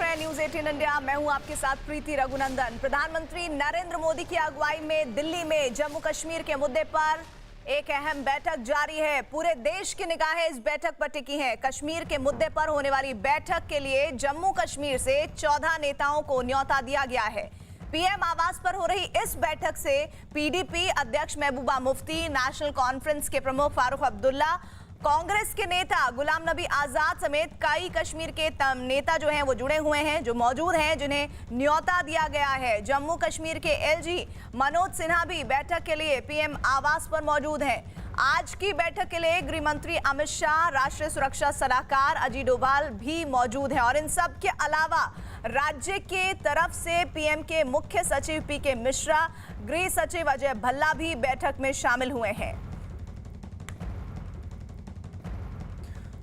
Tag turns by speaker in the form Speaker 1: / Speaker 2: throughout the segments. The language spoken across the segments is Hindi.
Speaker 1: हैं न्यूज 18 इंडिया। मैं हूं आपके साथ प्रीति रघुनंदन। प्रधानमंत्री नरेंद्र मोदी की अगुवाई में दिल्ली में जम्मू कश्मीर के मुद्दे पर एक अहम बैठक जारी है। पूरे देश की निगाहें इस बैठक पर टिकी हैं। कश्मीर के मुद्दे पर होने वाली बैठक के लिए जम्मू कश्मीर से 14 नेताओं को न्योता दिया गया है। पीएम आवास पर हो रही इस बैठक से पीडीपी अध्यक्ष महबूबा मुफ्ती, नेशनल कॉन्फ्रेंस के प्रमुख फारूक अब्दुल्ला, कांग्रेस के नेता गुलाम नबी आजाद समेत कई कश्मीर के नेता जो हैं वो जुड़े हुए हैं, जो मौजूद हैं, जिन्हें न्योता दिया गया है। जम्मू कश्मीर के एलजी मनोज सिन्हा भी बैठक के लिए पीएम आवास पर मौजूद हैं। आज की बैठक के लिए गृह मंत्री अमित शाह, राष्ट्रीय सुरक्षा सलाहकार अजीत डोभाल भी मौजूद हैं। और इन सब के अलावा राज्य के तरफ से पीएम के मुख्य सचिव पीके मिश्रा, गृह सचिव अजय भल्ला भी बैठक में शामिल हुए हैं।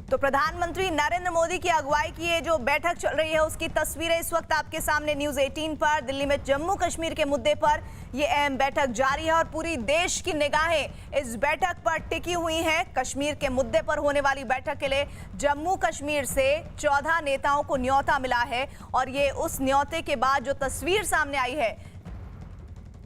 Speaker 1: तो प्रधानमंत्री नरेंद्र मोदी की अगुवाई की ये जो बैठक चल रही है उसकी तस्वीरें इस वक्त आपके सामने न्यूज 18 पर। दिल्ली में जम्मू कश्मीर के मुद्दे पर ये अहम बैठक जारी है और पूरी देश की निगाहें इस बैठक पर टिकी हुई हैं। कश्मीर के मुद्दे पर होने वाली बैठक के लिए जम्मू कश्मीर से 14 नेताओं को न्योता मिला है और ये उस न्योते के बाद जो तस्वीर सामने आई है,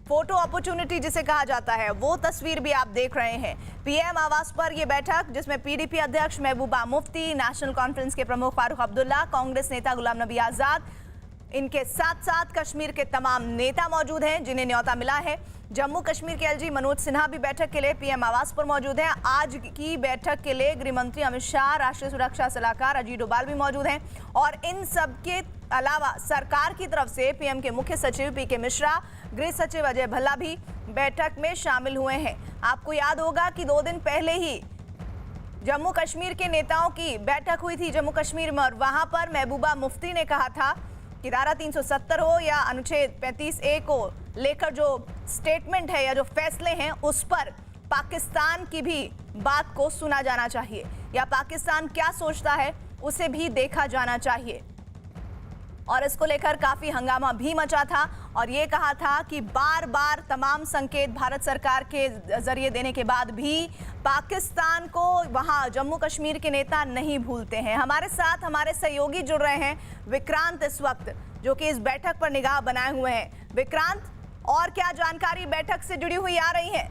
Speaker 1: फोटो अपॉर्चुनिटी जिसे कहा जाता है, वो तस्वीर भी आप देख रहे हैं। पीएम आवास पर यह बैठक जिसमें पीडीपी अध्यक्ष महबूबा मुफ्ती, नेशनल कॉन्फ्रेंस के प्रमुख फारूक अब्दुल्ला, कांग्रेस नेता गुलाम नबी आजाद, इनके साथ साथ कश्मीर के तमाम नेता मौजूद हैं जिन्हें न्योता मिला है। जम्मू कश्मीर के एलजी मनोज सिन्हा भी बैठक के लिए पीएम आवास पर मौजूद हैं। आज की बैठक के लिए गृह मंत्री अमित शाह, राष्ट्रीय सुरक्षा सलाहकार अजीत डोभाल भी मौजूद हैं। और इन सब के अलावा सरकार की तरफ से पीएम के मुख्य सचिव पीके मिश्रा, गृह सचिव अजय भल्ला भी बैठक में शामिल हुए हैं। आपको याद होगा कि 2 दिन पहले ही जम्मू कश्मीर के नेताओं की बैठक हुई थी जम्मू कश्मीर में और वहां पर महबूबा मुफ्ती ने कहा था कि धारा 370 हो या अनुच्छेद 35A को लेकर जो स्टेटमेंट है या जो फैसले हैं उस पर पाकिस्तान की भी बात को सुना जाना चाहिए या पाकिस्तान क्या सोचता है उसे भी देखा जाना चाहिए। और इसको लेकर काफी हंगामा भी मचा था और ये कहा था कि बार बार तमाम संकेत भारत सरकार के जरिए देने के बाद भी पाकिस्तान को वहां जम्मू कश्मीर के नेता नहीं भूलते हैं। हमारे साथ हमारे सहयोगी जुड़ रहे हैं विक्रांत इस वक्त, जो कि इस बैठक पर निगाह बनाए हुए हैं। विक्रांत, और क्या जानकारी बैठक से जुड़ी हुई आ रही है?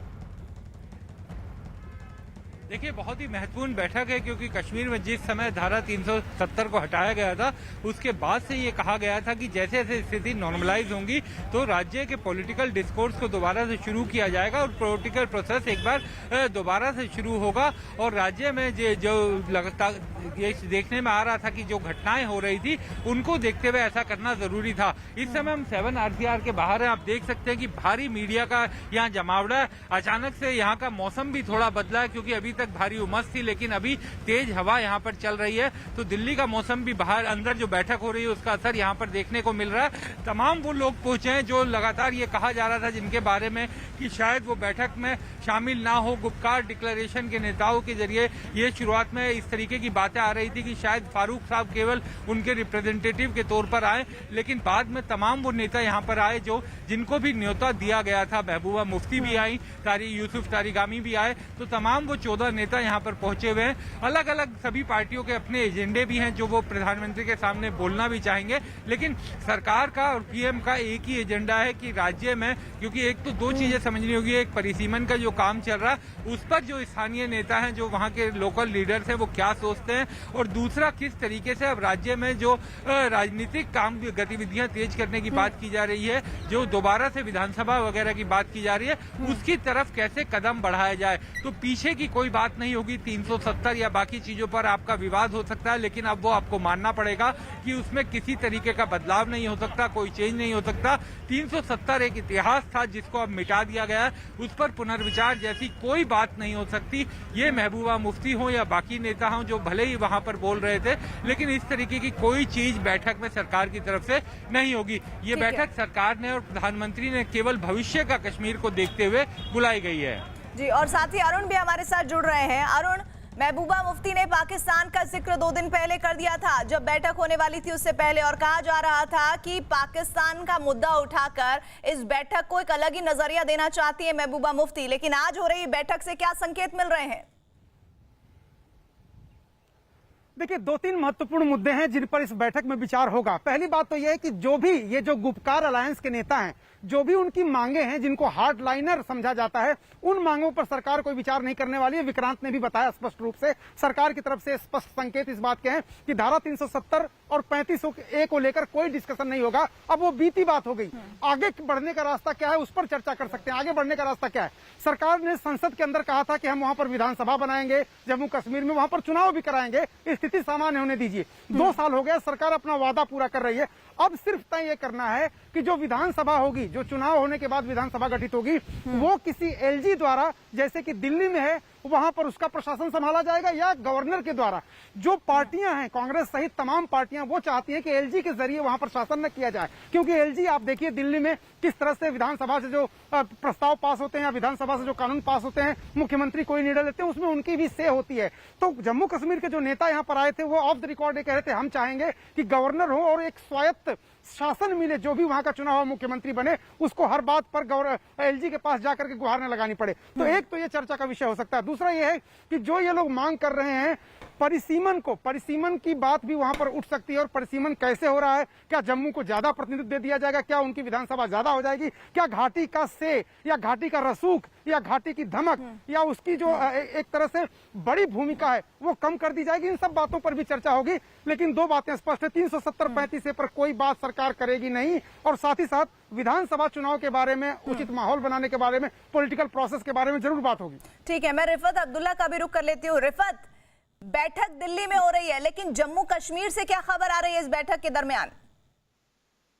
Speaker 2: देखिए, बहुत ही महत्वपूर्ण बैठक है क्योंकि कश्मीर में जिस समय धारा 370 को हटाया गया था उसके बाद से ये कहा गया था कि जैसे जैसे स्थिति नॉर्मलाइज होंगी तो राज्य के पॉलिटिकल डिस्कोर्स को दोबारा से शुरू किया जाएगा और पॉलिटिकल प्रोसेस एक बार दोबारा से शुरू होगा। और राज्य में जो लगातार ये देखने में आ रहा था कि जो घटनाएं हो रही थी उनको देखते हुए ऐसा करना जरूरी था। इस समय हम 7 RCR के बाहर हैं। आप देख सकते हैं कि भारी मीडिया का यहाँ जमावड़ा है। अचानक से यहाँ का मौसम भी थोड़ा बदला है क्योंकि अभी तक भारी उमस थी लेकिन अभी तेज हवा यहाँ पर चल रही है। तो दिल्ली का मौसम भी बाहर अंदर जो बैठक हो रही है उसका असर यहाँ पर देखने को मिल रहा है। तमाम वो लोग पहुंचे हैं जो लगातार ये कहा जा रहा था जिनके बारे में कि शायद वो बैठक में शामिल ना हो। गुपकार डिक्लेरेशन के नेताओं के जरिए ये शुरुआत में इस तरीके की बातें आ रही थी कि शायद फारूक साहब केवल उनके रिप्रेजेंटेटिव के तौर पर आए, लेकिन बाद में तमाम वो नेता यहाँ पर आए जो जिनको भी न्योता दिया गया था। महबूबा मुफ्ती भी आई, यूसुफ तारिगामी भी आए। तो तमाम वो 14 नेता यहाँ पर पहुंचे हुए हैं। अलग अलग सभी पार्टियों के अपने एजेंडे भी हैं जो वो प्रधानमंत्री के सामने बोलना भी चाहेंगे, लेकिन सरकार का और पीएम का एक ही एजेंडा है कि राज्य में, क्योंकि एक तो 2 चीजें समझनी होगी, एक परिसीमन का जो काम चल रहा है उस पर जो स्थानीय नेता हैं, जो वहाँ के लोकल लीडर्स हैं, वो क्या सोचते हैं, और दूसरा किस तरीके से अब राज्य में जो राजनीतिक काम गतिविधियां तेज करने की बात की जा रही है, जो दोबारा से विधानसभा वगैरह की बात की जा रही है, उसकी तरफ कैसे कदम बढ़ाया जाए। तो पीछे की कोई बात नहीं होगी। 370 या बाकी चीजों पर आपका विवाद हो सकता है, लेकिन अब वो आपको मानना पड़ेगा कि उसमें किसी तरीके का बदलाव नहीं हो सकता, कोई चेंज नहीं हो सकता। 370 एक इतिहास था जिसको अब मिटा दिया गया है, उस पर पुनर्विचार जैसी कोई बात नहीं हो सकती। ये महबूबा मुफ्ती हो या बाकी नेता हों जो भले ही वहां पर बोल रहे थे, लेकिन इस तरीके की कोई चीज बैठक में सरकार की तरफ से नहीं होगी। ये बैठक सरकार ने और प्रधानमंत्री ने केवल भविष्य का कश्मीर को देखते हुए बुलाई गई है।
Speaker 1: जी, और साथ ही अरुण भी हमारे साथ जुड़ रहे हैं। अरुण, महबूबा मुफ्ती ने पाकिस्तान का जिक्र 2 दिन पहले कर दिया था जब बैठक होने वाली थी उससे पहले, और कहा जा रहा था कि पाकिस्तान का मुद्दा उठाकर इस बैठक को एक अलग ही नजरिया देना चाहती है महबूबा मुफ्ती, लेकिन आज हो रही बैठक से क्या संकेत मिल रहे हैं?
Speaker 3: देखिए, दो तीन महत्वपूर्ण मुद्दे हैं जिन पर इस बैठक में विचार होगा। पहली बात तो यह है कि जो भी ये जो गुपकार अलायंस के नेता हैं, जो भी उनकी मांगे हैं जिनको हार्डलाइनर समझा जाता है, उन मांगों पर सरकार कोई विचार नहीं करने वाली है। विक्रांत ने भी बताया स्पष्ट रूप से, सरकार की तरफ से स्पष्ट संकेत इस बात के हैं कि धारा 370 और 35A को लेकर कोई डिस्कशन नहीं होगा। अब वो बीती बात हो गई, आगे बढ़ने का रास्ता क्या है उस पर चर्चा कर सकते हैं। आगे बढ़ने का रास्ता क्या है? सरकार ने संसद के अंदर कहा था कि हम वहां पर विधानसभा बनाएंगे, जम्मू कश्मीर में वहां पर चुनाव भी कराएंगे, स्थिति सामान्य होने दीजिए। 2 साल हो गए, सरकार अपना वादा पूरा कर रही है। अब सिर्फ तय ये करना है कि जो विधानसभा होगी, जो चुनाव होने के बाद विधानसभा गठित होगी, वो किसी एलजी द्वारा, जैसे कि दिल्ली में है, वहां पर उसका प्रशासन संभाला जाएगा, या गवर्नर के द्वारा। जो पार्टियां हैं, कांग्रेस सहित तमाम पार्टियां, वो चाहती हैं कि एलजी के जरिए वहां पर शासन न किया जाए, क्योंकि एलजी, आप देखिए दिल्ली में किस तरह से विधानसभा से जो प्रस्ताव पास होते हैं या विधानसभा से जो कानून पास होते हैं, मुख्यमंत्री कोई निर्णय लेते हैं, उसमें उनकी भी से होती है। तो जम्मू कश्मीर के जो नेता यहाँ पर आए थे, वो ऑफ द रिकॉर्ड ये कह रहे थे, हम चाहेंगे कि गवर्नर हो और एक स्वायत्त शासन मिले, जो भी वहां का चुनाव हो, मुख्यमंत्री बने, उसको हर बात पर एलजी के पास जाकर के गुहार न लगानी पड़े। तो एक तो ये चर्चा का विषय हो सकता है। दूसरा ये है कि जो ये लोग मांग कर रहे हैं परिसीमन की बात भी वहां पर उठ सकती है। और परिसीमन कैसे हो रहा है? क्या जम्मू को ज्यादा प्रतिनिधित्व दे दिया जाएगा? क्या उनकी विधानसभा ज्यादा हो जाएगी? क्या घाटी का से या घाटी का रसूख या घाटी की धमक या उसकी जो एक तरह से बड़ी भूमिका है वो कम कर दी जाएगी? इन सब बातों पर भी चर्चा होगी। लेकिन 2 बातें स्पष्ट है, 370-35A पर कोई बात सरकार करेगी नहीं, और साथ ही साथ विधानसभा चुनाव के बारे में, उचित माहौल बनाने के बारे में, पॉलिटिकल प्रोसेस के बारे में जरूर बात होगी।
Speaker 1: ठीक है, मैं रिफत अब्दुल्ला का भी रुख कर लेती हूँ। रिफत, बैठक दिल्ली में हो रही है, लेकिन जम्मू कश्मीर से क्या खबर आ रही है इस बैठक के दरमियान?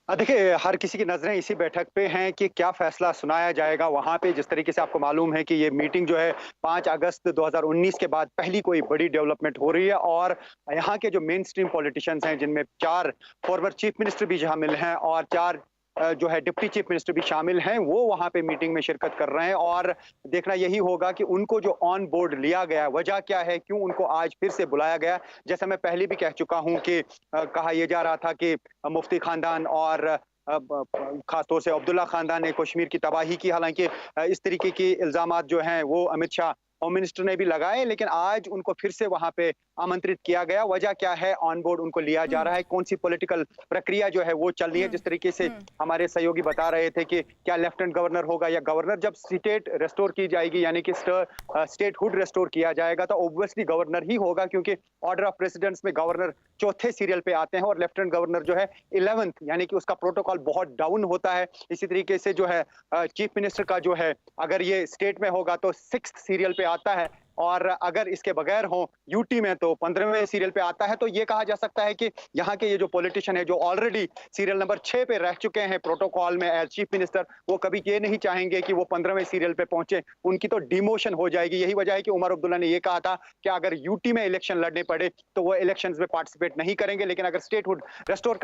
Speaker 4: देखिए, हर किसी की नजरें इसी बैठक पे हैं कि क्या फैसला सुनाया जाएगा वहां पे। जिस तरीके से आपको मालूम है कि ये मीटिंग जो है 5 अगस्त 2019 के बाद पहली कोई बड़ी डेवलपमेंट हो रही है, और यहाँ के जो मेन स्ट्रीम पॉलिटिशियंस हैं, जिनमें 4 फॉर्मर चीफ मिनिस्टर भी शामिल हैं और 4 जो है डिप्टी चीफ मिनिस्टर भी शामिल हैं, वो वहां पे मीटिंग में शिरकत कर रहे हैं। और देखना यही होगा कि उनको जो ऑन बोर्ड लिया गया, वजह क्या है, क्यों उनको आज फिर से बुलाया गया। जैसा मैं पहले भी कह चुका हूं कि कहा यह जा रहा था कि मुफ्ती खानदान और खासतौर से अब्दुल्ला खानदान ने कश्मीर की तबाही की। हालांकि इस तरीके की इल्जामात जो हैं वो अमित शाह होम मिनिस्टर ने भी लगाए, लेकिन आज उनको फिर से वहां पे आमंत्रित किया गया। वजह क्या है, ऑन बोर्ड उनको लिया जा रहा है, कौन सी पॉलिटिकल प्रक्रिया जो है वो चल रही है। जिस तरीके से हमारे सहयोगी बता रहे थे कि क्या लेफ्टिनेंट गवर्नर होगा या गवर्नर, जब स्टेट रेस्टोर की जाएगी, यानी कि स्टेटहुड रेस्टोर किया जाएगा, तो ऑब्वियसली गवर्नर ही होगा, क्योंकि ऑर्डर ऑफ प्रेसिडेंस में गवर्नर 4थे सीरियल पे आते हैं और लेफ्टिनेंट गवर्नर जो है 11th, यानी कि उसका प्रोटोकॉल बहुत डाउन होता है। इसी तरीके से जो है चीफ मिनिस्टर का जो है, अगर ये स्टेट में होगा तो 6th सीरियल पे आता है, और अगर इसके बगैर हो यूटी में तो 15वें सीरियल पे आता है। तो ये कहा जा सकता है कि यहाँ के ये जो पॉलिटिशियन है, जो ऑलरेडी सीरियल नंबर 6 पे रह चुके हैं प्रोटोकॉल में एज चीफ मिनिस्टर, वो कभी ये नहीं चाहेंगे कि वो 15वें सीरियल पे पहुंचे, उनकी तो डिमोशन हो जाएगी। यही वजह है कि उमर अब्दुल्ला ने ये कहा था कि अगर यूटी में इलेक्शन लड़ने पड़े तो वो इलेक्शन में पार्टिसिपेट नहीं करेंगे, लेकिन अगर स्टेटहुड रेस्टोर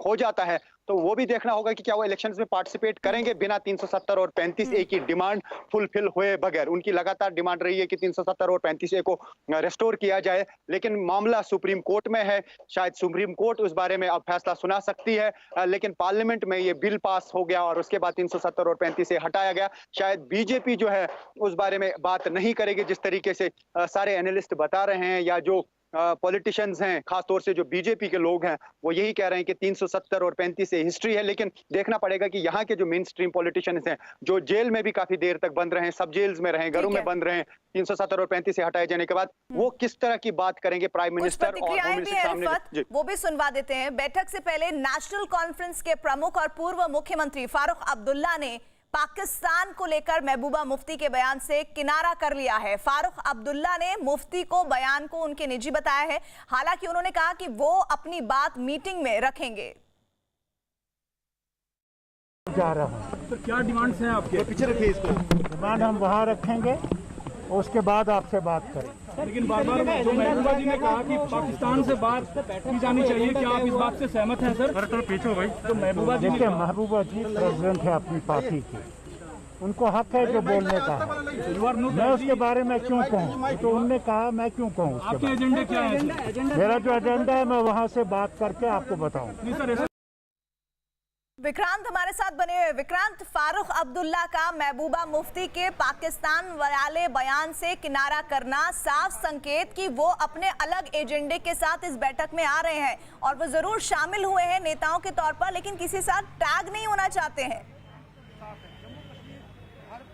Speaker 4: हो जाता है तो वो भी देखना होगा कि क्या वो इलेक्शन में पार्टिसिपेट करेंगे बिना 370 और 35A की डिमांड फुलफिल हुए बगैर। उनकी लगातार डिमांड रही है कि 370 और 35A को रेस्टोर किया जाए, लेकिन मामला सुप्रीम कोर्ट में है। शायद सुप्रीम कोर्ट उस बारे में अब फैसला सुना सकती है, लेकिन पार्लियामेंट में ये बिल पास हो गया और उसके बाद 370 और 35A हटाया गया। शायद बीजेपी जो है उस बारे में बात नहीं करेगी, जिस तरीके से सारे एनालिस्ट बता रहे हैं, या जो पॉलिटिशियंस हैं, खासतौर से जो बीजेपी के लोग हैं, वो यही कह रहे हैं कि 370 और 35A हिस्ट्री है। लेकिन देखना पड़ेगा कि यहाँ के जो मेन स्ट्रीम पॉलिटिशियंस हैं, जो जेल में भी काफी देर तक बंद रहे, सब जेल्स में रहे, घरों में बंद रहे, 370 और 35A हटाए जाने के बाद वो किस तरह की बात करेंगे प्राइम मिनिस्टर और होम मिनिस्टर सामने,
Speaker 1: वो भी सुनवा देते हैं। बैठक से पहले नेशनल कॉन्फ्रेंस के प्रमुख और पूर्व मुख्यमंत्री फारूक अब्दुल्ला ने पाकिस्तान को लेकर महबूबा मुफ्ती के बयान से किनारा कर लिया है। फारूक अब्दुल्ला ने मुफ्ती को बयान को उनके निजी बताया है, हालांकि उन्होंने कहा कि वो अपनी बात मीटिंग में रखेंगे।
Speaker 5: जा रहा हूँ
Speaker 6: तो क्या डिमांड्स हैं आपके?
Speaker 5: पीछे रखिए इसको। डिमांड हम वहाँ रखेंगे, उसके बाद आपसे बात करें।
Speaker 6: लेकिन बार बार जो महबूबा जी ने कहा कि पाकिस्तान से बात की जानी चाहिए, क्या आप इस बात से सहमत हैं सर?
Speaker 2: तो पीछे भाई,
Speaker 6: तो महबूबा जी,
Speaker 5: देखिए महबूबा जी प्रेसिडेंट है अपनी पार्टी की, उनको हक है जो बोलने का। मैं उसके बारे में क्यों कहूँ, तो उनने कहा, मैं क्यों कहूँ उसके
Speaker 6: आपके
Speaker 5: बारे
Speaker 6: एजेंडे क्या है?
Speaker 5: में। मेरा जो एजेंडा है मैं वहाँ से बात करके आपको बताऊँ।
Speaker 6: नहीं सर,
Speaker 1: विक्रांत हमारे साथ बने हुए। विक्रांत, फारूक अब्दुल्ला का महबूबा मुफ्ती के पाकिस्तान वाले बयान से किनारा करना साफ संकेत कि वो अपने अलग एजेंडे के साथ इस बैठक में आ रहे हैं और वो जरूर शामिल हुए हैं नेताओं के तौर पर, लेकिन किसी साथ टैग नहीं होना चाहते हैं।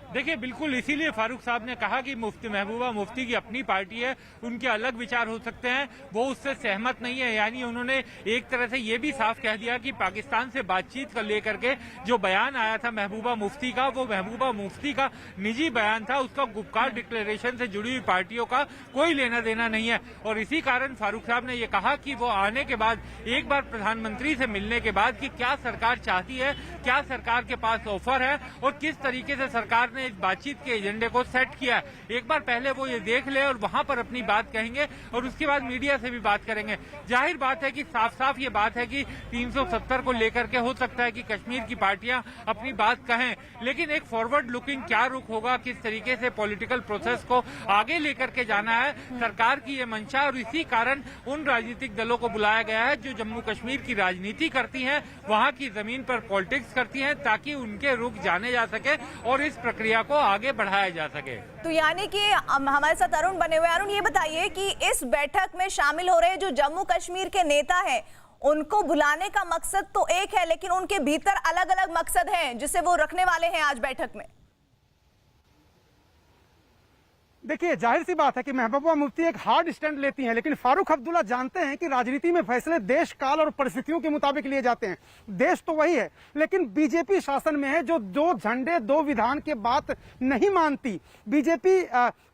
Speaker 2: देखिए, बिल्कुल इसीलिए फारूक साहब ने कहा कि मुफ्ती महबूबा मुफ्ती की अपनी पार्टी है, उनके अलग विचार हो सकते हैं, वो उससे सहमत नहीं है। यानी उन्होंने एक तरह से ये भी साफ कह दिया कि पाकिस्तान से बातचीत को लेकर के जो बयान आया था महबूबा मुफ्ती का, वो महबूबा मुफ्ती का निजी बयान था, उसका गुपकार डिक्लेरेशन से जुड़ी हुई पार्टियों का कोई लेना देना नहीं है। और इसी कारण फारूक साहब ने ये कहा कि वो आने के बाद एक बार प्रधानमंत्री से मिलने के बाद कि क्या सरकार चाहती है, क्या सरकार के पास ऑफर है और किस तरीके से सरकार ने इस बातचीत के एजेंडे को सेट किया। एक बार पहले वो ये देख ले और वहां पर अपनी बात कहेंगे और उसके बाद मीडिया से भी बात करेंगे। जाहिर बात है कि साफ साफ ये बात है कि 370 को लेकर के हो सकता है कि कश्मीर की पार्टियां अपनी बात कहें, लेकिन एक फॉरवर्ड लुकिंग क्या रुख होगा, किस तरीके से पॉलिटिकल प्रोसेस को आगे लेकर के जाना है, सरकार की ये मंशा। और इसी कारण उन राजनीतिक दलों को बुलाया गया है जो जम्मू कश्मीर की राजनीति करती हैं, वहां की जमीन पर पॉलिटिक्स करती हैं, ताकि उनके रुख जाने जा सके और इस प्रक्रिया को आगे बढ़ाया जा सके।
Speaker 1: तो यानी कि हमारे साथ अरुण बने हुए। अरुण, ये बताइए कि इस बैठक में शामिल हो रहे जो जम्मू कश्मीर के नेता हैं, उनको बुलाने का मकसद तो एक है, लेकिन उनके भीतर अलग अलग मकसद हैं जिसे वो रखने वाले हैं आज बैठक में।
Speaker 3: देखिए, जाहिर सी बात है कि महबूबा मुफ्ती एक हार्ड स्टैंड लेती हैं, लेकिन फारूक अब्दुल्ला जानते हैं कि राजनीति में फैसले देश काल और परिस्थितियों के मुताबिक लिए जाते हैं। देश तो वही है, लेकिन बीजेपी शासन में है जो दो झंडे दो विधान के बात नहीं मानती। बीजेपी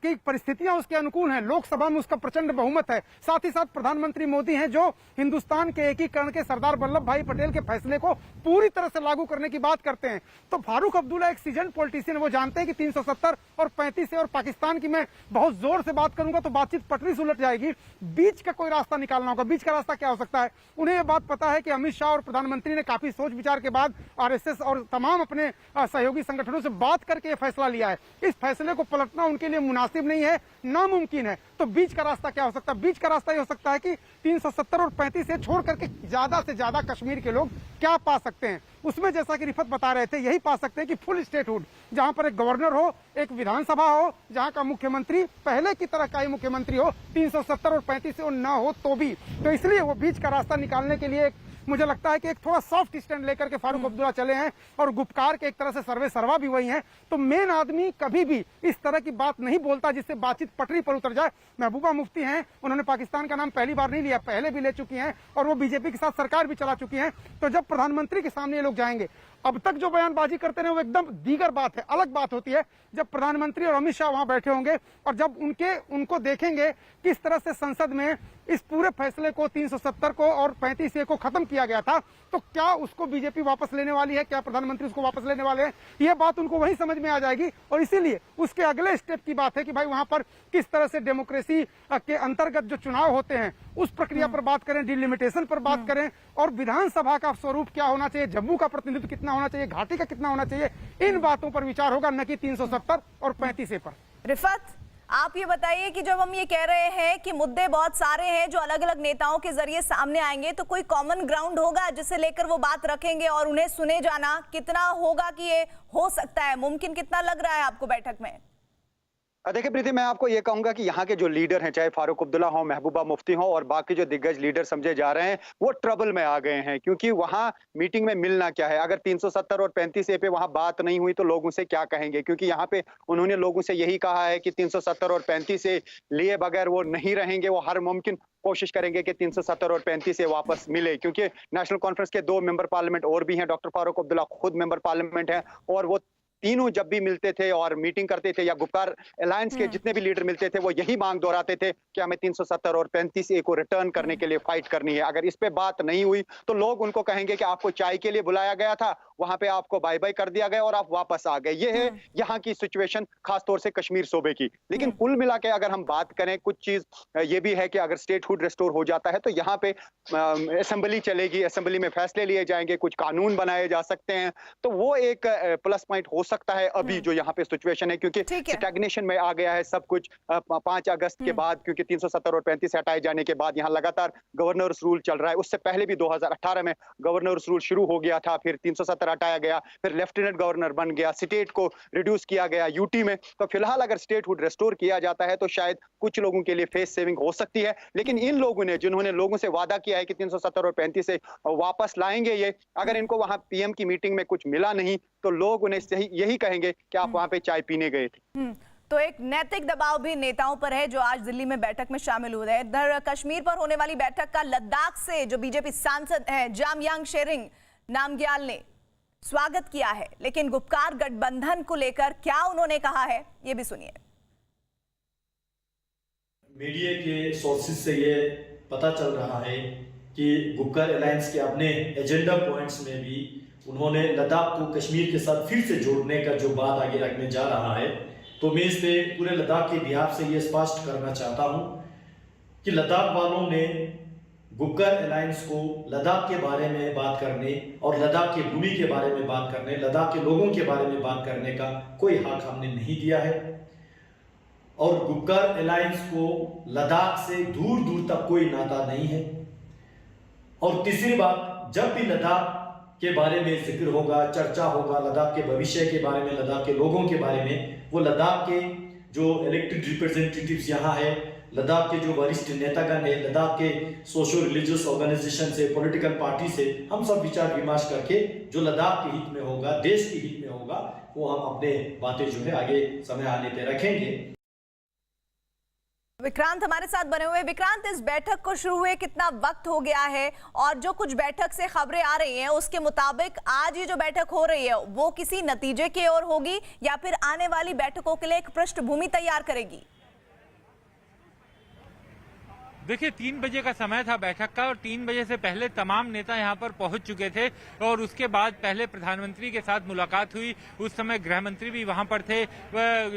Speaker 3: की परिस्थितियां उसके अनुकूल हैं, लोकसभा में उसका प्रचंड बहुमत है, साथ ही साथ प्रधानमंत्री मोदी हैं जो हिंदुस्तान के एकीकरण के सरदार वल्लभ भाई पटेल के फैसले को पूरी तरह से लागू करने की बात करते हैं। तो फारूक अब्दुल्ला एक सीजन पॉलिटिशियन, वो जानते हैं कि 370 और 35 से और पाकिस्तान की मैं बहुत जोर से बात करूंगा तो बातचीत पटरी से उलट जाएगी। बीच का कोई रास्ता निकालना होगा। बीच का रास्ता क्या हो सकता है? उन्हें यह बात पता है कि अमित शाह और प्रधानमंत्री ने काफी सोच विचार के बाद आरएसएस और तमाम अपने सहयोगी संगठनों से बात करके यह फैसला लिया है। इस फैसले को पलटना उनके लिए मुनासिब नहीं है, नामुमकिन है। तो बीच का रास्ता क्या हो सकता है? बीच का रास्ता यह हो सकता है कि 370 और 35 से छोड़ करके ज्यादा से ज्यादा कश्मीर के लोग क्या पा सकते हैं। उसमें जैसा कि रिफत बता रहे थे, यही पा सकते हैं कि फुल स्टेटहुड, जहां पर एक गवर्नर हो, एक विधानसभा हो, जहां का मुख्यमंत्री पहले की तरह का ही मुख्यमंत्री हो, 370 और 35 से न हो तो भी। तो इसलिए वो बीच का रास्ता निकालने के लिए मुझे लगता है कि एक थोड़ा सॉफ्ट स्टैंड लेकर के फारूक अब्दुल्ला चले हैं और गुपकार के एक तरह से सर्वे सर्वा भी वही हैं। तो मेन आदमी कभी भी इस तरह की बात नहीं बोलता जिससे बातचीत पटरी पर उतर जाए। महबूबा मुफ्ती हैं, उन्होंने पाकिस्तान का नाम पहली बार नहीं लिया, पहले भी ले चुकी हैं और वो बीजेपी के साथ सरकार भी चला चुकी हैं। तो जब प्रधानमंत्री के सामने ये लोग जाएंगे, अब तक जो बयानबाजी करते रहे वो एकदम दीगर बात है, अलग बात होती है जब प्रधानमंत्री और अमित शाह वहां बैठे होंगे और जब उनको देखेंगे किस तरह से संसद में इस पूरे फैसले को 370 को और 35 को खत्म किया गया था, तो क्या उसको बीजेपी वापस लेने वाली है, क्या प्रधानमंत्री उसको वापस लेने वाले हैं, ये बात उनको वही समझ में आ जाएगी। और इसीलिए उसके अगले स्टेप की बात है कि भाई वहां पर किस तरह से डेमोक्रेसी के अंतर्गत जो चुनाव होते हैं उस प्रक्रिया पर बात करें, डिलिमिटेशन पर बात करें और विधानसभा का स्वरूप क्या होना चाहिए, जम्मू का प्रतिनिधित्व कितना होना चाहिए, घाटी का कितना होना चाहिए, इन बातों पर विचार होगा, न कि 370 और 35 पर।
Speaker 1: रिफत, आप ये बताइए कि जब हम ये कह रहे हैं कि मुद्दे बहुत सारे हैं जो अलग अलग नेताओं के जरिए सामने आएंगे, तो कोई कॉमन ग्राउंड होगा जिसे लेकर वो बात रखेंगे और उन्हें सुने जाना कितना होगा कि ये हो सकता है, मुमकिन कितना लग रहा है आपको बैठक में?
Speaker 4: देखिए प्रीति, मैं आपको ये कहूंगा कि यहाँ के जो लीडर हैं, चाहे फारूक अब्दुल्ला हो, महबूबा मुफ्ती हो और बाकी जो दिग्गज लीडर समझे जा रहे हैं, वो ट्रबल में आ गए हैं। क्योंकि वहाँ मीटिंग में मिलना क्या है, अगर 370 और 35 पे वहाँ बात नहीं हुई तो लोग उनसे क्या कहेंगे। क्योंकि यहाँ पे उन्होंने लोगों से यही कहा है कि 370 और 35 लिए बगैर वो नहीं रहेंगे, वो हर मुमकिन कोशिश करेंगे कि 370 और 35 से वापस मिले। क्योंकि नेशनल कॉन्फ्रेंस के 2 मेंबर पार्लियामेंट और भी हैं, डॉक्टर फारूक अब्दुल्ला खुद मेंबर पार्लियामेंट हैं और वो तीनों जब भी मिलते थे और मीटिंग करते थे या गुपकार अलायंस के जितने भी लीडर मिलते थे, वो यही मांग दोहराते थे कि हमें 370 और 35 को रिटर्न करने के लिए फाइट करनी है। अगर इस पे बात नहीं हुई तो लोग उनको कहेंगे कि आपको चाय के लिए बुलाया गया था वहां पे आपको बाय बाय कर दिया गया और आप वापस आ गए। ये है यहाँ की सिचुएशन, खासतौर से कश्मीर सूबे की। लेकिन कुल मिला के अगर हम बात करें, कुछ चीज ये भी है कि अगर स्टेटहुड रिस्टोर हो जाता है तो यहाँ पे असेंबली चलेगी, असेंबली में फैसले लिए जाएंगे, कुछ कानून बनाए जा सकते हैं, तो वो एक प्लस पॉइंट हो सकता है अभी जो यहाँ पे सिचुएशन है, क्योंकि स्टैग्नेशन में आ गया है सब कुछ 5 अगस्त के बाद, क्योंकि 370 और 35 से हटाए जाने के बाद यहाँ लगातार गवर्नर्स रूल चल रहा है। उससे पहले भी 2018 में गवर्नर्स रूल शुरू हो गया था, फिर 370 हटाया गया, फिर लेफ्टिनेंट गवर्नर बन गया, स्टेट को रिड्यूस किया गया यूटी में। तो फिलहाल अगर स्टेटहुड रिस्टोर किया जाता है तो शायद कुछ लोगों के लिए फेस सेविंग हो सकती है। लेकिन इन लोगों ने, जिन्होंने लोगों से वादा किया है कि 370 और 35 से वापस लाएंगे ये, अगर इनको वहां पीएम की मीटिंग में कुछ मिला नहीं तो लोग उन्हें यही कहेंगे कि आप वहां पे चाय पीने गए थे।
Speaker 1: तो एक नैतिक दबाव भी नेताओं पर है जो आज दिल्ली में बैठक में शामिल हुए हैं। इधर कश्मीर पर होने वाली बैठक का लद्दाख से जो बीजेपी सांसद हैं जामयांग शेरिंग नामग्याल ने स्वागत किया है, लेकिन गुपकार गठबंधन को लेकर क्या उन्होंने कहा है ये भी सुनिए।
Speaker 7: मीडिया के सोर्सेज से ये पता चल रहा है कि गुपकार अलायंस के अपने एजेंडा पॉइंट्स में भी उन्होंने लद्दाख को कश्मीर के साथ फिर से जोड़ने का जो बात आगे रखने जा रहा है, तो मैं इस पे पूरे लद्दाख के बिहाफ से ये स्पष्ट करना चाहता हूं कि लद्दाख वालों ने गुपकार अलायंस को लद्दाख के बारे में बात करने और लद्दाख की भूमि के बारे में बात करने, लद्दाख के लोगों के बारे में बात करने का कोई हक हमने नहीं दिया है। और गुपकार अलायंस को लद्दाख से दूर दूर तक कोई नाता नहीं है। और तीसरी बात, जब भी लद्दाख के बारे में जिक्र होगा, चर्चा होगा, लद्दाख के भविष्य के बारे में, लद्दाख के लोगों के बारे में, वो लद्दाख के जो इलेक्टेड रिप्रेजेंटेटिव्स यहाँ है, लद्दाख के जो वरिष्ठ नेतागण है, लद्दाख के सोशो रिलीजियस ऑर्गेनाइजेशन से, पॉलिटिकल पार्टी से, हम सब विचार विमर्श करके जो लद्दाख के हित में होगा, देश के हित में होगा, वो हम अपने बातें जो है आगे समय आने पे रखेंगे।
Speaker 1: विक्रांत हमारे साथ बने हुए। विक्रांत, इस बैठक को शुरू हुए कितना वक्त हो गया है और जो कुछ बैठक से खबरें आ रही हैं उसके मुताबिक आज ये जो बैठक हो रही है वो किसी नतीजे की ओर होगी या फिर आने वाली बैठकों के लिए एक पृष्ठभूमि तैयार करेगी?
Speaker 2: देखिए 3 बजे का समय था बैठक का और 3 बजे से पहले तमाम नेता यहां पर पहुंच चुके थे और उसके बाद पहले प्रधानमंत्री के साथ मुलाकात हुई। उस समय गृह मंत्री भी वहां पर थे,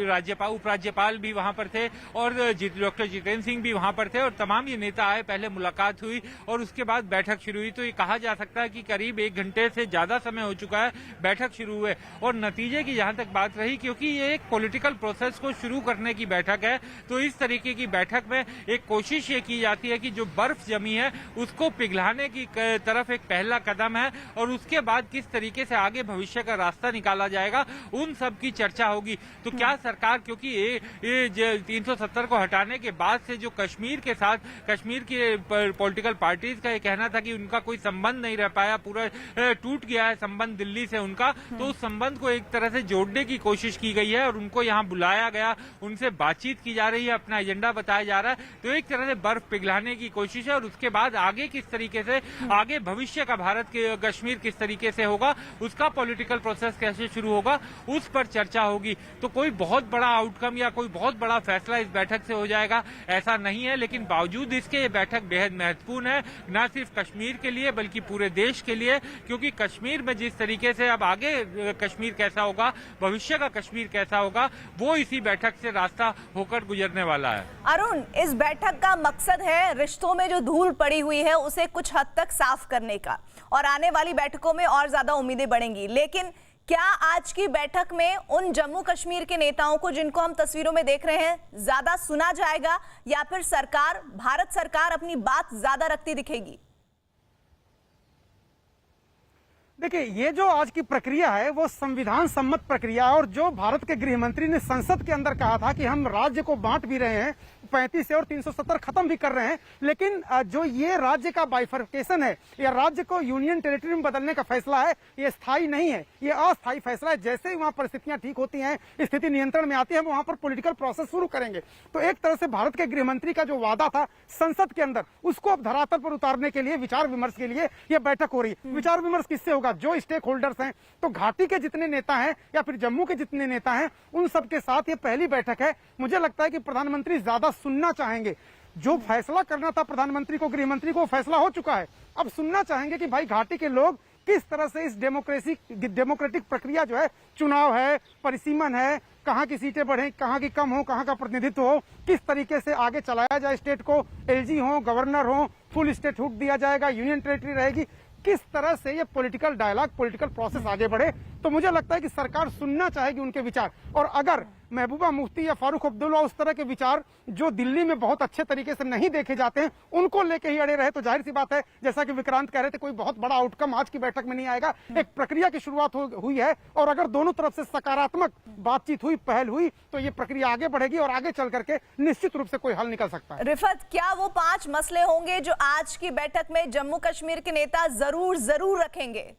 Speaker 2: राज्यपाल उपराज्यपाल भी वहां पर थे और डॉक्टर जितेंद्र सिंह भी वहां पर थे और तमाम ये नेता आए, पहले मुलाकात हुई और उसके बाद बैठक शुरू हुई। तो ये कहा जा सकता है कि करीब 1 घंटे से ज्यादा समय हो चुका है बैठक शुरू हुए और नतीजे की जहां तक बात रही, क्योंकि ये एक पॉलिटिकल प्रोसेस को शुरू करने की बैठक है, तो इस तरीके की बैठक में एक कोशिश ये जाती है कि जो बर्फ जमी है उसको पिघलाने की तरफ एक पहला कदम है और उसके बाद किस तरीके से आगे भविष्य का रास्ता निकाला जाएगा उन सब की चर्चा होगी। तो क्या सरकार, क्योंकि ये 370 को हटाने के बाद से जो कश्मीर के साथ कश्मीर के पॉलिटिकल पार्टीज का ये कहना था कि उनका कोई संबंध नहीं रह पाया, पूरा टूट गया है संबंध दिल्ली से उनका, तो उस संबंध को एक तरह से जोड़ने की कोशिश की गई है और उनको यहाँ बुलाया गया, उनसे बातचीत की जा रही है, अपना एजेंडा बताया जा रहा है। तो एक तरह से बर्फ पिघलाने की कोशिश है और उसके बाद आगे किस तरीके से, आगे भविष्य का भारत के कश्मीर किस तरीके से होगा, उसका पॉलिटिकल प्रोसेस कैसे शुरू होगा, उस पर चर्चा होगी। तो कोई बहुत बड़ा आउटकम या कोई बहुत बड़ा फैसला इस बैठक से हो जाएगा ऐसा नहीं है, लेकिन बावजूद इसके ये बैठक बेहद महत्वपूर्ण है, न सिर्फ कश्मीर के लिए बल्कि पूरे देश के लिए, क्योंकि कश्मीर में जिस तरीके से अब आगे कश्मीर कैसा होगा, भविष्य का कश्मीर कैसा होगा, वो इसी बैठक से रास्ता होकर गुजरने वाला है।
Speaker 1: अरुण, इस बैठक का मकसद है रिश्तों में जो धूल पड़ी हुई है उसे कुछ हद तक साफ करने का और आने वाली बैठकों में और ज्यादा उम्मीदें बढ़ेंगी। लेकिन क्या आज की बैठक में उन जम्मू कश्मीर के नेताओं को जिनको हम तस्वीरों में देख रहे हैं ज्यादा सुना जाएगा या फिर सरकार, भारत सरकार अपनी बात ज्यादा रखती दिखेगी?
Speaker 3: देखिए, ये जो आज की प्रक्रिया है वो संविधान सम्मत प्रक्रिया है और जो भारत के गृह मंत्री ने संसद के अंदर कहा था कि हम राज्य को बांट भी रहे हैं, 35 से और 370 खत्म भी कर रहे हैं, लेकिन जो ये राज्य का बाइफर्केशन है या राज्य को यूनियन टेरिटरी में बदलने का फैसला है, ये स्थायी नहीं है, ये अस्थायी फैसला है। जैसे ही वहां परिस्थितियां ठीक होती हैं, स्थिति नियंत्रण में आती है, हम वहां पर पॉलिटिकल प्रोसेस शुरू करेंगे। तो एक तरह से भारत के गृह मंत्री का जो वादा था संसद के अंदर, उसको अब धरातल पर उतारने के लिए, विचार विमर्श के लिए यह बैठक हो रही है। विचार विमर्श किससे होगा? जो स्टेक होल्डर्स हैं, तो घाटी के जितने नेता हैं या फिर जम्मू के जितने नेता हैं, उन सबके साथ ये पहली बैठक है। मुझे लगता है कि प्रधानमंत्री ज्यादा सुनना चाहेंगे। जो फैसला करना था प्रधानमंत्री को, गृह मंत्री को, फैसला हो चुका है। अब सुनना चाहेंगे कि भाई घाटी के लोग किस तरह से इस डेमोक्रेटिक प्रक्रिया जो है, चुनाव है, परिसीमन है, कहाँ की सीटें बढ़ें, कहाँ की कम हो, कहाँ का प्रतिनिधित्व हो, किस तरीके से आगे चलाया जाए स्टेट को, एलजी हो, गवर्नर हो, फुल स्टेटहुड दिया जाएगा, यूनियन टेरिटरी रहेगी, किस तरह से ये पॉलिटिकल डायलॉग, पॉलिटिकल प्रोसेस आगे बढ़े। तो मुझे लगता है कि सरकार सुनना चाहेगी उनके विचार, और अगर महबूबा मुफ्ती या फारूक अब्दुल्ला उस तरह के विचार जो दिल्ली में बहुत अच्छे तरीके से नहीं देखे जाते हैं उनको लेके ही अड़े रहे, तो जाहिर सी बात है, जैसा कि विक्रांत कह रहे थे, कोई बहुत बड़ा आउटकम आज की बैठक में नहीं आएगा। एक प्रक्रिया की शुरुआत हुई है, और अगर दोनों तरफ से सकारात्मक बातचीत हुई, पहल हुई, तो ये प्रक्रिया आगे बढ़ेगी और आगे चल करके निश्चित रूप से कोई हल निकल सकता है।
Speaker 1: रिफत, क्या वो 5 मसले होंगे जो आज की बैठक में जम्मू कश्मीर के नेता जरूर रखेंगे?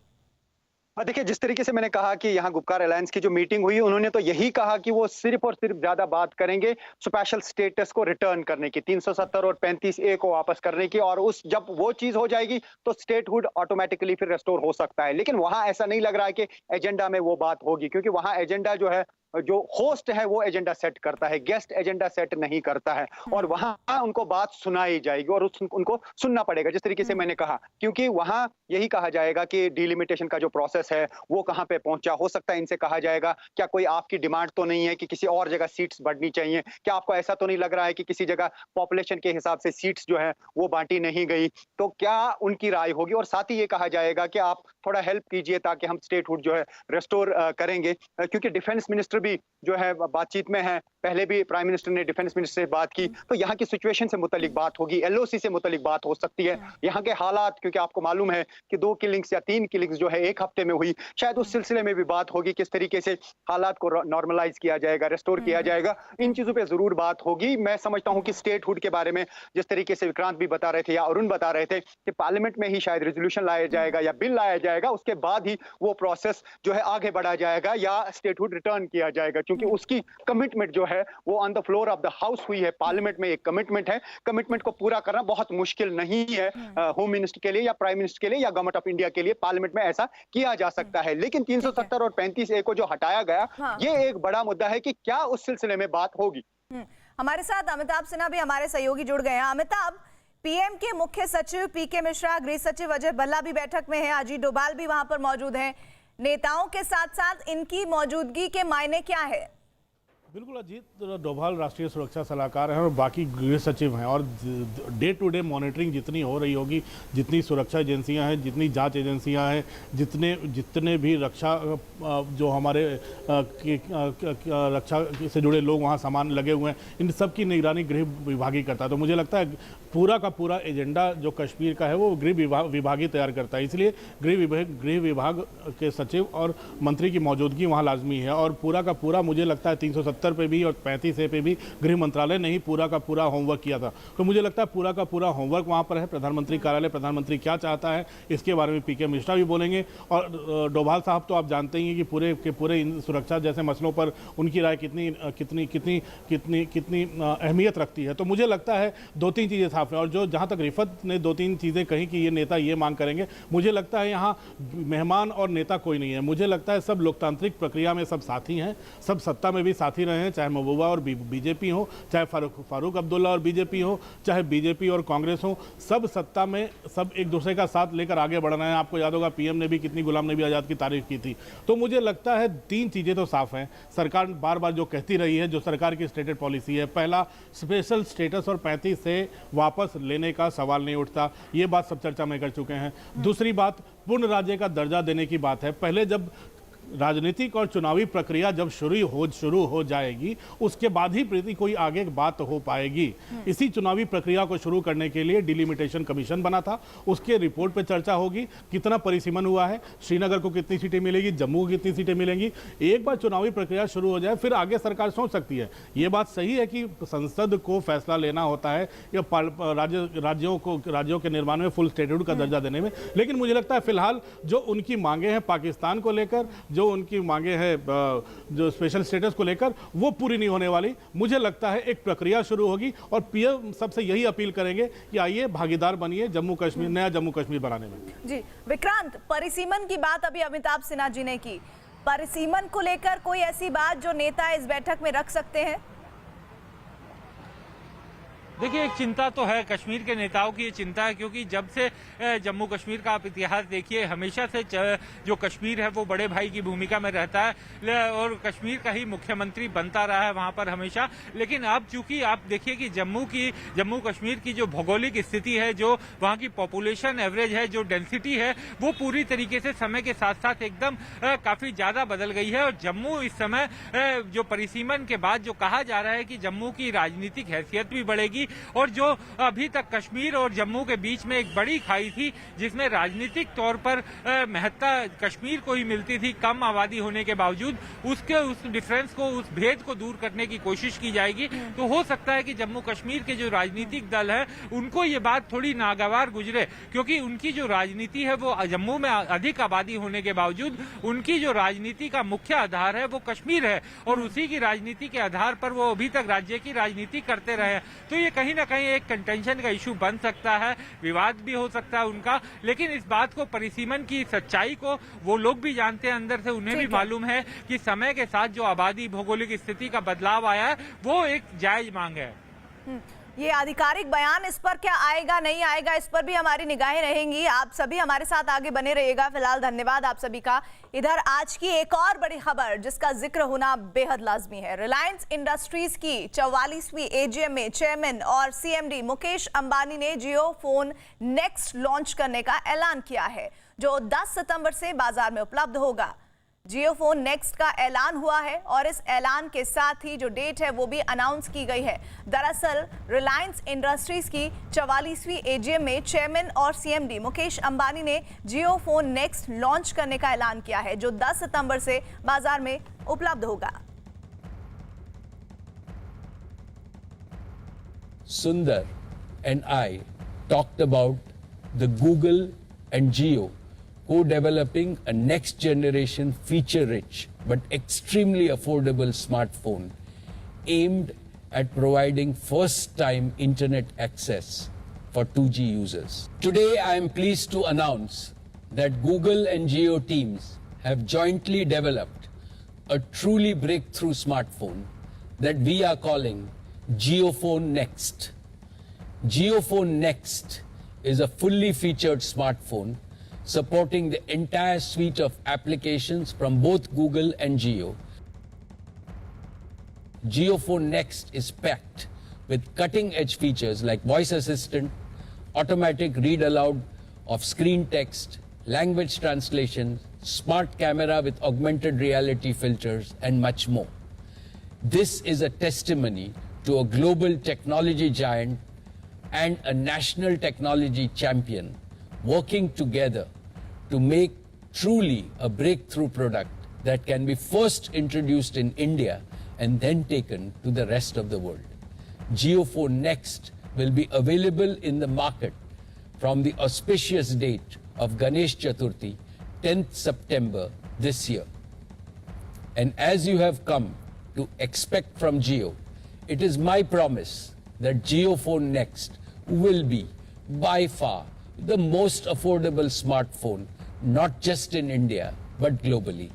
Speaker 4: देखिए, जिस तरीके से मैंने कहा कि यहाँ गुपकार अलायंस की जो मीटिंग हुई, उन्होंने तो यही कहा कि वो सिर्फ और सिर्फ ज्यादा बात करेंगे स्पेशल स्टेटस को रिटर्न करने की, 370 और 35A को वापस करने की, और उस जब वो चीज हो जाएगी तो स्टेटहुड ऑटोमेटिकली फिर रेस्टोर हो सकता है। लेकिन वहां ऐसा नहीं लग रहा है कि एजेंडा में वो बात होगी, क्योंकि वहां एजेंडा जो है, जो होस्ट है वो एजेंडा सेट करता है, गेस्ट एजेंडा सेट नहीं करता है, और वहां उनको बात सुनाई जाएगी और उनको सुनना पड़ेगा, जिस तरीके से मैंने कहा, क्योंकि वहां यही कहा जाएगा कि डिलिमिटेशन का जो प्रोसेस है वो कहां पे पहुंचा। हो सकता है इनसे कहा जाएगा क्या कोई आपकी डिमांड तो नहीं है कि किसी और जगह सीट्स बढ़नी चाहिए, क्या आपको ऐसा तो नहीं लग रहा है कि किसी जगह पॉपुलेशन के हिसाब से सीट्स जो है वो बांटी नहीं गई, तो क्या उनकी राय होगी। और साथ ही ये कहा जाएगा कि आप थोड़ा हेल्प कीजिए ताकि हम स्टेटहुड जो है रेस्टोर करेंगे, क्योंकि डिफेंस मिनिस्टर भी जो है बातचीत में है, पहले भी प्राइम मिनिस्टर ने डिफेंस मिनिस्टर से बात की, तो यहाँ की सिचुएशन से मुतालिक बात होगी, LOC से मुतालिक बात हो सकती है, यहाँ के हालात, क्योंकि आपको मालूम है कि 2 किलिंग्स या 3 किलिंग्स जो है 1 हफ्ते में हुई, शायद उस सिलसिले में भी बात होगी, किस तरीके से हालात को नॉर्मलाइज किया जाएगा, रेस्टोर किया जाएगा, इन चीजों पे जरूर बात होगी। मैं समझता हूँ कि स्टेटहुड के बारे में जिस तरीके से विक्रांत भी बता रहे थे या अरुण बता रहे थे कि पार्लियामेंट में ही शायद रेजोल्यूशन लाया जाएगा या बिल लाया जाएगा, उसके बाद ही वो प्रोसेस जो है आगे बढ़ा जाएगा या स्टेटहुड रिटर्न किया जाएगा, क्योंकि उसकी कमिटमेंट जो है वो on the floor of the house हुई है। पार्लियामेंट में एक कमिटमेंट है, कमिटमेंट को पूरा करना बहुत मुश्किल नहीं है होम मिनिस्टर के लिए या प्राइम मिनिस्टर के लिए या गवर्नमेंट ऑफ इंडिया के लिए, पार्लियामेंट में ऐसा किया जा सकता है। लेकिन 370 और 35A को जो हटाया गया, ये एक बड़ा मुद्दा है कि क्या उस सिलसिले में बात होगी।
Speaker 1: हमारे साथ अमिताभ सिन्हा भी हमारे सहयोगी जुड़ गए हैं। अमिताभ, पीएम के मुख्य सचिव PK मिश्रा, गृह सचिव अजय भल्ला भी बैठक में है, अजीत डोभाल भी वहां पर मौजूद हैं। नेताओं के साथ साथ इनकी मौजूदगी के मायने क्या है?
Speaker 8: बिल्कुल, अजीत डोभाल राष्ट्रीय सुरक्षा सलाहकार हैं और बाकी गृह सचिव हैं, और डे टू डे मॉनिटरिंग जितनी हो रही होगी, जितनी सुरक्षा एजेंसियां हैं, जितनी जांच एजेंसियां हैं, जितने भी रक्षा जो हमारे रक्षा से जुड़े लोग वहां सामान लगे हुए हैं, इन सब की निगरानी गृह विभाग ही करता है। तो मुझे लगता है पूरा का पूरा एजेंडा जो कश्मीर का है वो गृह विभाग ही तैयार करता है, इसलिए गृह विभाग के सचिव और मंत्री की मौजूदगी वहाँ लाजमी है। और पूरा का पूरा मुझे लगता है 370 पे भी और 35A पे भी गृह मंत्रालय ने ही पूरा का पूरा होमवर्क किया था, तो मुझे लगता है पूरा का पूरा होमवर्क वहाँ पर है। प्रधानमंत्री कार्यालय, प्रधानमंत्री क्या चाहता है इसके बारे में PK मिश्रा भी बोलेंगे, और डोभाल साहब तो आप जानते ही हैं कि पूरे सुरक्षा जैसे मसलों पर उनकी राय कितनी अहमियत रखती है। तो मुझे लगता है 2-3 चीज़ें साफ है, और जो जहाँ तक रिफत ने 2-3 चीज़ें कही कि ये नेता ये मांग करेंगे, मुझे लगता है यहाँ मेहमान और नेता कोई नहीं है। मुझे लगता है सब लोकतांत्रिक प्रक्रिया में सब साथी हैं, सब सत्ता में भी साथी रहे हैं, चाहे महबूबा और बीजेपी हो, चाहे फारूक अब्दुल्ला और बीजेपी हो, चाहे बीजेपी और कांग्रेस हो, सब सत्ता में सब एक दूसरे का साथ लेकर आगे बढ़ रहे हैं। आपको याद होगा PM ने भी कितनी गुलाम नबी आज़ाद की तारीफ की थी। तो मुझे लगता है 3 चीज़ें तो साफ हैं। सरकार बार बार जो कहती रही है, जो सरकार की स्टेटेड पॉलिसी है, पहला स्पेशल स्टेटस और 35 से वापस लेने का सवाल नहीं उठता, ये बात सब चर्चा में कर चुके हैं। दूसरी बात पूर्ण राज्य का दर्जा देने की बात है। पहले जब राजनीतिक और चुनावी प्रक्रिया जब शुरू हो जाएगी, उसके बाद ही प्रति कोई आगे बात हो पाएगी। इसी चुनावी प्रक्रिया को शुरू करने के लिए डिलिमिटेशन कमीशन बना था, उसके रिपोर्ट पे चर्चा होगी, कितना परिसीमन हुआ है, श्रीनगर को कितनी सीटें मिलेगी, जम्मू को कितनी सीटें मिलेंगी। एक बार चुनावी प्रक्रिया शुरू हो जाए फिर आगे सरकार सोच सकती है। ये बात सही है कि संसद को फैसला लेना होता है या राज्यों के निर्माण में फुल स्टेटहुड का दर्जा देने में, लेकिन मुझे लगता है फिलहाल जो उनकी मांगे हैं पाकिस्तान को लेकर, जो उनकी मांगे हैं जो स्पेशल स्टेटस को लेकर, वो पूरी नहीं होने वाली। मुझे लगता है एक प्रक्रिया शुरू होगी और PM सबसे यही अपील करेंगे कि आइए भागीदार बनिए जम्मू कश्मीर, नया जम्मू कश्मीर बनाने में।
Speaker 1: जी विक्रांत, परिसीमन की बात अभी अमिताभ सिन्हा जी ने की, परिसीमन को लेकर कोई ऐसी बात जो नेता इस बैठक में रख सकते हैं?
Speaker 2: देखिए, एक चिंता तो है, कश्मीर के नेताओं की ये चिंता है, क्योंकि जब से जम्मू कश्मीर का आप इतिहास देखिए, हमेशा से जो कश्मीर है वो बड़े भाई की भूमिका में रहता है और कश्मीर का ही मुख्यमंत्री बनता रहा है वहां पर हमेशा। लेकिन अब चूंकि आप देखिए कि जम्मू कश्मीर की जो भौगोलिक स्थिति है, जो वहां की पॉपुलेशन एवरेज है, जो डेंसिटी है, वो पूरी तरीके से समय के साथ साथ एकदम काफी ज्यादा बदल गई है। और जम्मू इस समय जो परिसीमन के बाद जो कहा जा रहा है कि जम्मू की राजनीतिक हैसियत भी बढ़ेगी, और जो अभी तक कश्मीर और जम्मू के बीच में एक बड़ी खाई थी जिसमें राजनीतिक तौर पर महत्ता कश्मीर को ही मिलती थी कम आबादी होने के बावजूद, उस डिफरेंस को, उस भेद को दूर करने की कोशिश की जाएगी। तो हो सकता है कि जम्मू कश्मीर के जो राजनीतिक दल है उनको ये बात थोड़ी नागवार गुजरे, क्योंकि उनकी जो राजनीति है वो जम्मू में अधिक आबादी होने के बावजूद उनकी जो राजनीति का मुख्य आधार है वो कश्मीर है, और उसी की राजनीति के आधार पर वो अभी तक राज्य की राजनीति करते रहे। तो ये कहीं ना कहीं एक कंटेंशन का इशू बन सकता है, विवाद भी हो सकता है उनका। लेकिन इस बात को, परिसीमन की सच्चाई को वो लोग भी जानते हैं अंदर से, उन्हें भी मालूम है कि समय के साथ जो आबादी भौगोलिक स्थिति का बदलाव आया है वो एक जायज मांग है।
Speaker 1: ये आधिकारिक बयान, इस पर क्या आएगा नहीं आएगा, इस पर भी हमारी निगाहें रहेंगी। आप सभी हमारे साथ आगे बने रहिएगा। फिलहाल धन्यवाद आप सभी का। इधर आज की एक और बड़ी खबर जिसका जिक्र होना बेहद लाजमी है। रिलायंस इंडस्ट्रीज की 44वीं एजीएम में चेयरमैन और सीएमडी मुकेश अंबानी ने जियो फोन नेक्स्ट लॉन्च करने का ऐलान किया है, जो 10 सितंबर से बाजार में उपलब्ध होगा। जियो फोन नेक्स्ट का ऐलान हुआ है और इस ऐलान के साथ ही जो डेट है वो भी अनाउंस की गई है। दरअसल रिलायंस इंडस्ट्रीज की 44वीं एजीएम में चेयरमैन और सीएमडी मुकेश अंबानी ने जियो फोन नेक्स्ट लॉन्च करने का ऐलान किया है, जो 10 सितंबर से बाजार में उपलब्ध होगा।
Speaker 9: Sundar and I talked about the Google and Jio co-developing a next-generation feature-rich but extremely affordable smartphone aimed at providing first-time internet access for 2G users. Today, I am pleased to announce that Google and Jio teams have jointly developed a truly breakthrough smartphone that we are calling JioPhone Next. JioPhone Next is a fully featured smartphone supporting the entire suite of applications from both Google and Jio. JioPhone Next is packed with cutting-edge features like voice assistant, automatic read aloud of screen text, language translation, smart camera with augmented reality filters, and much more. This is a testimony to a global technology giant and a national technology champion working together to make truly a breakthrough product that can be first introduced in India and then taken to the rest of the world. JioPhone Next will be available in the market from the auspicious date of Ganesh Chaturthi, 10th September this year. And as you have come to expect from Jio, it is my promise that JioPhone Next will be by far the most affordable smartphone, not just in India, but globally.